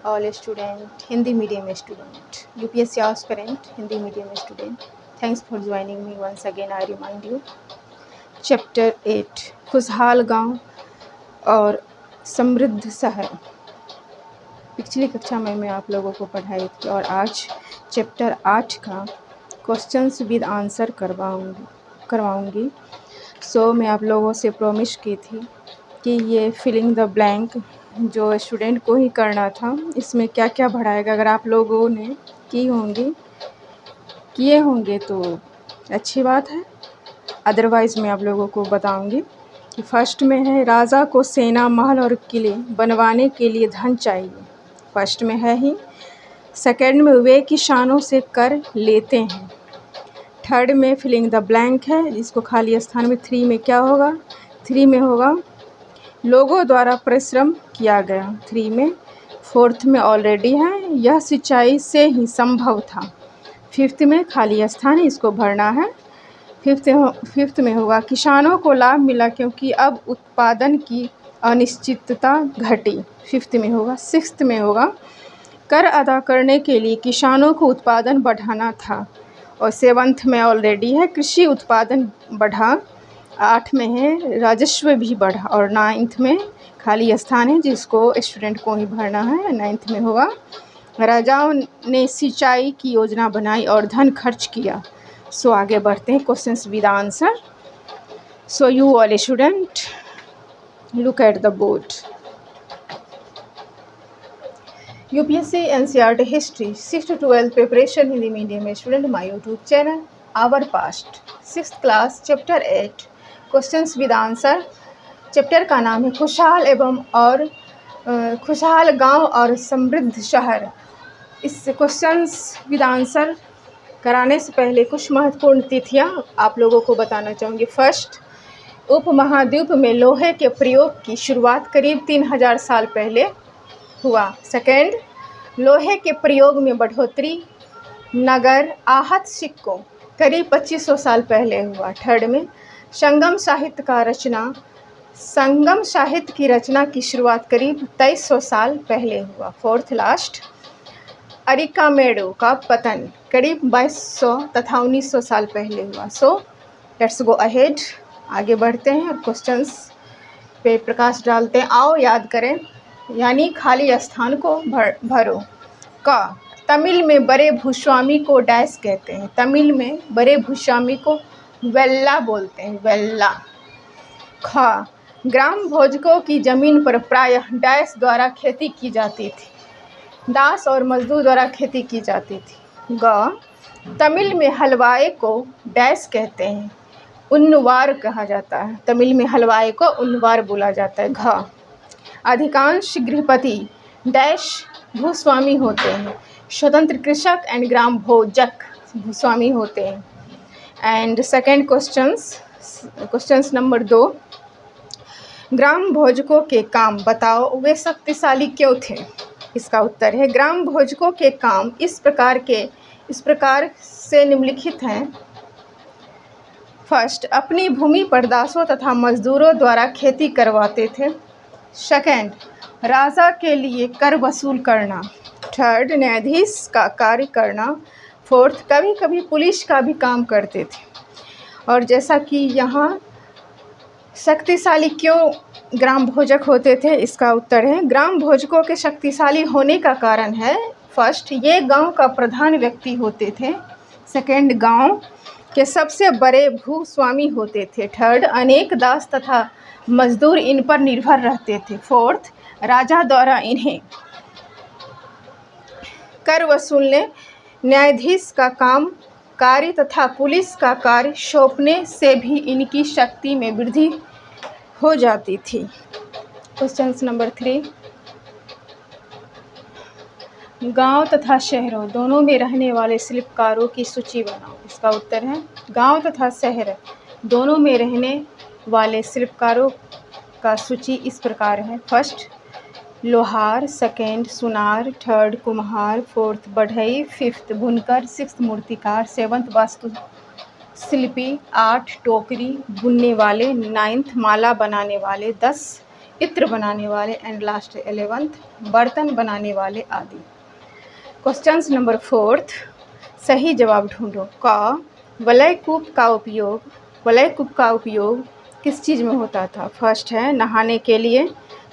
all student, Hindi medium student, UPSC aspirant, Hindi medium student. Thanks for joining me once again. I remind you, Chapter 8 खुशहाल गांव और समृद्ध शहर। पिछली कक्षा में मैं आप लोगों को पढ़ाई थी और आज चैप्टर 8 का क्वेश्चंस विद आंसर करवाऊंगी। सो मैं आप लोगों से प्रॉमिस की थी कि ये फिलिंग द ब्लैंक जो स्टूडेंट को ही करना था, इसमें क्या क्या भराएगा। अगर आप लोगों ने किए होंगे तो अच्छी बात है, अदरवाइज़ मैं आप लोगों को बताऊंगी कि फर्स्ट में है राजा को सेना, महल और किले बनवाने के लिए धन चाहिए। फर्स्ट में है ही। सेकंड में वे किसानों से कर लेते हैं। थर्ड में फिलिंग द ब्लैंक है, इसको खाली स्थान में थ्री में क्या होगा, थ्री में होगा लोगों द्वारा परिश्रम किया गया। थ्री में फोर्थ में ऑलरेडी है, यह सिंचाई से ही संभव था। फिफ्थ में खाली स्थान है, इसको भरना है। फिफ्थ में होगा किसानों को लाभ मिला क्योंकि अब उत्पादन की अनिश्चितता घटी। फिफ्थ में होगा। सिक्स्थ में होगा कर अदा करने के लिए किसानों को उत्पादन बढ़ाना था। और सेवन्थ में ऑलरेडी है कृषि उत्पादन बढ़ा। आठ में है राजस्व भी बढ़ा। और नाइन्थ में खाली स्थान है, जिसको स्टूडेंट को ही भरना है। नाइन्थ में होगा राजाओं ने सिंचाई की योजना बनाई और धन खर्च किया। सो आगे बढ़ते हैं questions with answer. So you all student look at the board. UPSC NCERT history 6 to 12 preparation Hindi medium student, my YouTube channel our past 6th class chapter 8 questions with answer. Chapter का नाम है खुशहाल गांव और समृद्ध शहर। इस क्वेश्चंस विद आंसर कराने से पहले कुछ महत्वपूर्ण तिथियां आप लोगों को बताना चाहूँगी। फर्स्ट, उपमहाद्वीप में लोहे के प्रयोग की शुरुआत करीब 3000 साल पहले हुआ। सेकेंड, लोहे के प्रयोग में बढ़ोतरी नगर आहत सिक्कों करीब 2500 साल पहले हुआ। थर्ड में संगम साहित्य की रचना की शुरुआत करीब 2300 साल पहले हुआ। फोर्थ लास्ट, अरिकामेडो का पतन करीब 2200 तथा 1900 साल पहले हुआ। सो लेट्स गो अहेड, आगे बढ़ते हैं और क्वेश्चंस पे प्रकाश डालते हैं। आओ याद करें, यानी खाली स्थान को भरो। क, तमिल में बड़े भूस्वामी को डैश कहते हैं। तमिल में बड़े भूस्वामी को वेल्ला बोलते हैं, वेल्ला। ख, ग्राम भोजकों की जमीन पर प्रायः डैश द्वारा खेती की जाती थी, दास और मजदूर द्वारा खेती की जाती थी। ग, तमिल में हलवाई को डैश कहते हैं, उन्नवार कहा जाता है। तमिल में हलवाई को उन्नवार बोला जाता है। घ, अधिकांश गृहपति डैश भूस्वामी होते हैं, स्वतंत्र कृषक एंड ग्राम भोजक भूस्वामी होते हैं। एंड सेकेंड क्वेश्चंस नंबर 2, ग्राम भोजकों के काम बताओ, वे शक्तिशाली क्यों थे। इसका उत्तर है ग्राम भोजकों के काम इस प्रकार से निम्नलिखित हैं। फर्स्ट, अपनी भूमि पर दासों तथा मजदूरों द्वारा खेती करवाते थे। सेकंड, राजा के लिए कर वसूल करना। थर्ड, न्यायाधीश का कार्य करना। फोर्थ, कभी कभी पुलिस का भी काम करते थे। और जैसा कि यहाँ शक्तिशाली क्यों ग्राम भोजक होते थे, इसका उत्तर है ग्राम भोजकों के शक्तिशाली होने का कारण है फर्स्ट, ये गांव का प्रधान व्यक्ति होते थे। सेकंड, गांव के सबसे बड़े भूस्वामी होते थे। थर्ड, अनेक दास तथा मजदूर इन पर निर्भर रहते थे। फोर्थ, राजा द्वारा इन्हें कर वसूलने, न्यायाधीश का कार्य तथा पुलिस का कार्य सौंपने से भी इनकी शक्ति में वृद्धि हो जाती थी। क्वेश्चन नंबर 3, गांव तथा शहरों दोनों में रहने वाले शिल्पकारों की सूची बनाओ। इसका उत्तर है गांव तथा शहर दोनों में रहने वाले शिल्पकारों का सूची इस प्रकार है। फर्स्ट, लोहार। सेकेंड, सुनार। थर्ड, कुम्हार। फोर्थ, बढ़ई। फिफ्थ, बुनकर। सिक्स्थ, मूर्तिकार। सेवन्थ, वास्तुशिल्पी। 8, टोकरी बुनने वाले। 9th, माला बनाने वाले। 10, इत्र बनाने वाले, एंड लास्ट 11th बर्तन बनाने वाले आदि। क्वेश्चन नंबर 4, सही जवाब ढूंढो। क, वलयकूप का उपयोग किस चीज़ में होता था? फर्स्ट है नहाने के लिए,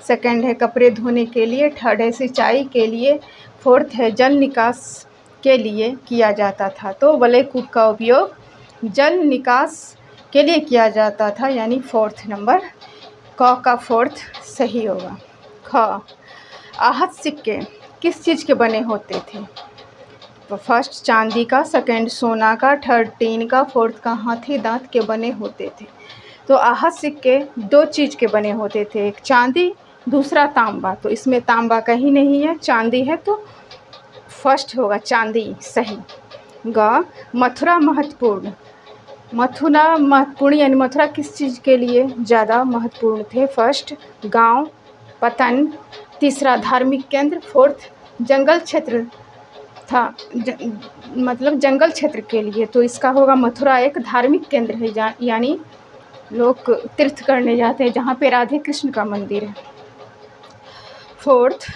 सेकंड है कपड़े धोने के लिए, थर्ड है सिंचाई के लिए, फोर्थ है जल निकास के लिए किया जाता था। तो वलयकूप का उपयोग जल निकास के लिए किया जाता था, यानी फोर्थ नंबर, क का फोर्थ सही होगा। ख, आहत सिक्के किस चीज़ के बने होते थे? तो फर्स्ट चांदी का, सेकंड सोना का, थर्ड टीन का, फोर्थ का हाथी दांत के बने होते थे। तो आहत सिक्के दो चीज़ के बने होते थे, एक चांदी, दूसरा तांबा। तो इसमें तांबा कहीं नहीं है, चांदी है, तो फर्स्ट होगा चांदी सही। ग, मथुरा महत्वपूर्ण यानी मथुरा किस चीज़ के लिए ज़्यादा महत्वपूर्ण थे? फर्स्ट गांव, पतन, तीसरा धार्मिक केंद्र, फोर्थ जंगल क्षेत्र था, मतलब जंगल क्षेत्र के लिए। तो इसका होगा मथुरा एक धार्मिक केंद्र है, यानी लोग तीर्थ करने जाते हैं, जहाँ पे राधे कृष्ण का मंदिर है। फोर्थ,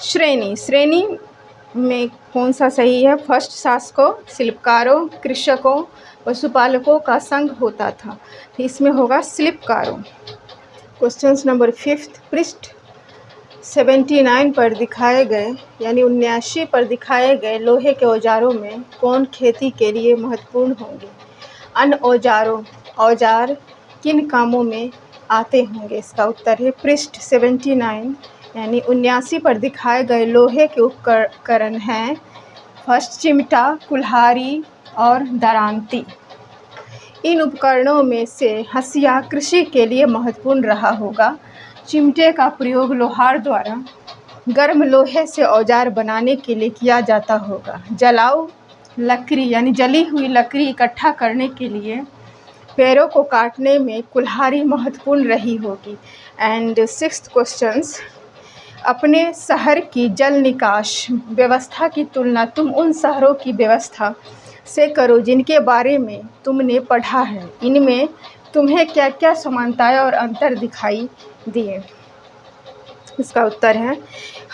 श्रेणी में कौन सा सही है? फर्स्ट शासकों, शिल्पकारों, कृषकों, पशुपालकों का संघ होता था, तो इसमें होगा शिल्पकारों। क्वेश्चन नंबर 5, पृष्ठ 79 पर दिखाए गए, यानी 79 पर दिखाए गए लोहे के औजारों में कौन खेती के लिए महत्वपूर्ण होंगे? अन्य औजार किन कामों में आते होंगे? इसका उत्तर है पृष्ठ 79, यानी 79 पर दिखाए गए लोहे के उपकरण हैं फर्स्ट चिमटा, कुल्हाड़ी और दरांती। इन उपकरणों में से हंसिया कृषि के लिए महत्वपूर्ण रहा होगा। चिमटे का प्रयोग लोहार द्वारा गर्म लोहे से औजार बनाने के लिए किया जाता होगा। जलाऊ लकड़ी यानी जली हुई लकड़ी इकट्ठा करने के लिए पेड़ों को काटने में कुल्हाड़ी महत्वपूर्ण रही होगी। एंड 6th क्वेश्चंस, अपने शहर की जल निकास व्यवस्था की तुलना तुम उन शहरों की व्यवस्था से करो जिनके बारे में तुमने पढ़ा है। इनमें तुम्हें क्या क्या समानताएं और अंतर दिखाई दिए? इसका उत्तर है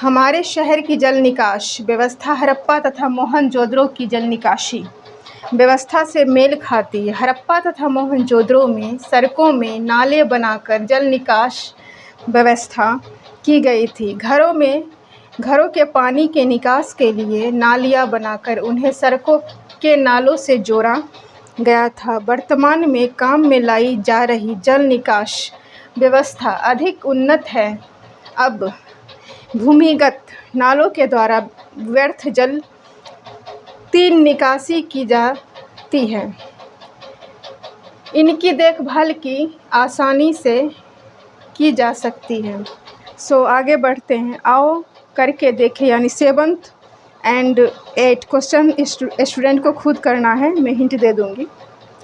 हमारे शहर की जल निकास व्यवस्था हड़प्पा तथा मोहनजोदड़ो की जल निकासी व्यवस्था से मेल खाती है। हड़प्पा तथा मोहनजोदड़ो में सड़कों में नाले बनाकर जल निकास व्यवस्था की गई थी। घरों के पानी के निकास के लिए नालियां बनाकर उन्हें सड़कों के नालों से जोड़ा गया था। वर्तमान में काम में लाई जा रही जल निकास व्यवस्था अधिक उन्नत है। अब भूमिगत नालों के द्वारा व्यर्थ जल 3 निकासी की जाती है। इनकी देखभाल की आसानी से की जा सकती है। सो आगे बढ़ते हैं, आओ करके देखें, यानी 7th एंड 8 क्वेश्चन स्टूडेंट को खुद करना है, मैं हिंट दे दूंगी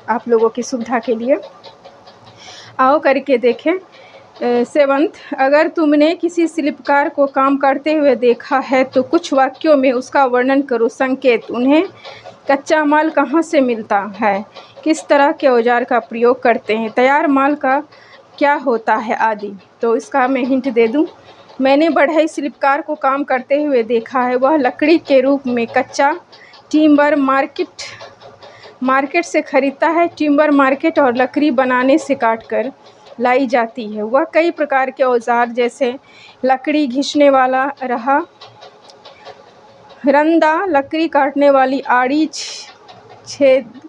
आप लोगों की सुविधा के लिए। आओ करके देखें। 7th, अगर तुमने किसी शिल्पकार को काम करते हुए देखा है तो कुछ वाक्यों में उसका वर्णन करो। संकेत, उन्हें कच्चा माल कहाँ से मिलता है, किस तरह के औजार का प्रयोग करते हैं, तैयार माल का क्या होता है आदि। तो इसका मैं हिंट दे दूं, मैंने बढ़ई शिल्पकार को काम करते हुए देखा है। वह लकड़ी के रूप में कच्चा टिम्बर मार्केट से खरीदता है। टिम्बर मार्केट और लकड़ी बनाने से काटकर लाई जाती है। वह कई प्रकार के औजार जैसे लकड़ी घिसने वाला रंदा, लकड़ी काटने वाली आड़ी, छेद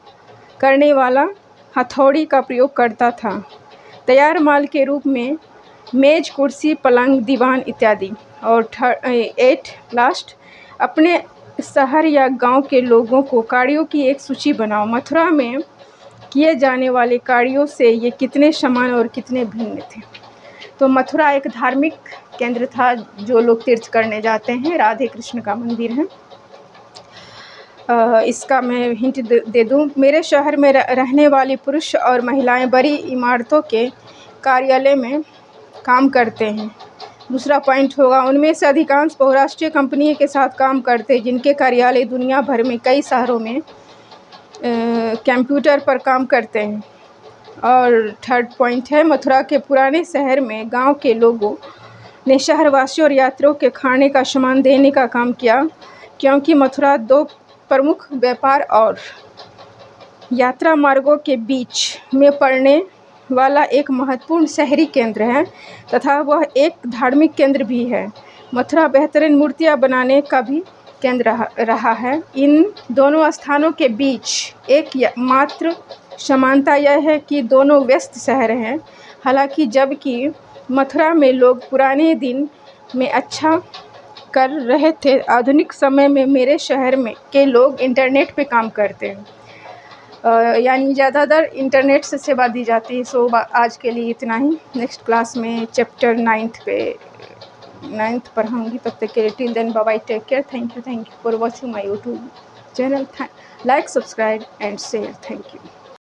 करने वाला हथौड़ी का प्रयोग करता था। तैयार माल के रूप में मेज, कुर्सी, पलंग, दीवान इत्यादि। और 8 लास्ट, अपने शहर या गांव के लोगों को कार्यों की एक सूची बनाओ। मथुरा में किए जाने वाले कार्यों से ये कितने समान और कितने भिन्न थे? तो मथुरा एक धार्मिक केंद्र था, जो लोग तीर्थ करने जाते हैं, राधे कृष्ण का मंदिर है। इसका मैं हिंट दे दूं, मेरे शहर में रहने वाली पुरुष और महिलाएं बड़ी इमारतों के कार्यालय में काम करते हैं। दूसरा पॉइंट होगा, उनमें से अधिकांश बहुराष्ट्रीय कंपनी के साथ काम करते हैं, जिनके कार्यालय दुनिया भर में कई शहरों में कंप्यूटर पर काम करते हैं। और थर्ड पॉइंट है, मथुरा के पुराने शहर में गांव के लोगों ने शहरवासियों और यात्रियों के खाने का सामान देने का काम किया, क्योंकि मथुरा दो प्रमुख व्यापार और यात्रा मार्गों के बीच में पड़ने वाला एक महत्वपूर्ण शहरी केंद्र है तथा वह एक धार्मिक केंद्र भी है। मथुरा बेहतरीन मूर्तियां बनाने का भी केंद्र रहा है। इन दोनों स्थानों के बीच एक मात्र समानता यह है कि दोनों व्यस्त शहर हैं। हालांकि जबकि मथुरा में लोग पुराने दिन में अच्छा कर रहे थे, आधुनिक समय में मेरे शहर में के लोग इंटरनेट पे काम करते हैं, यानी ज़्यादातर इंटरनेट से सेवा दी जाती है। सो आज के लिए इतना ही। नेक्स्ट क्लास में चैप्टर 9th पढ़ाऊँगी। तब तक के लिए till then bye bye, take care, thank you for watching my YouTube channel. Like, subscribe and share. Thank you.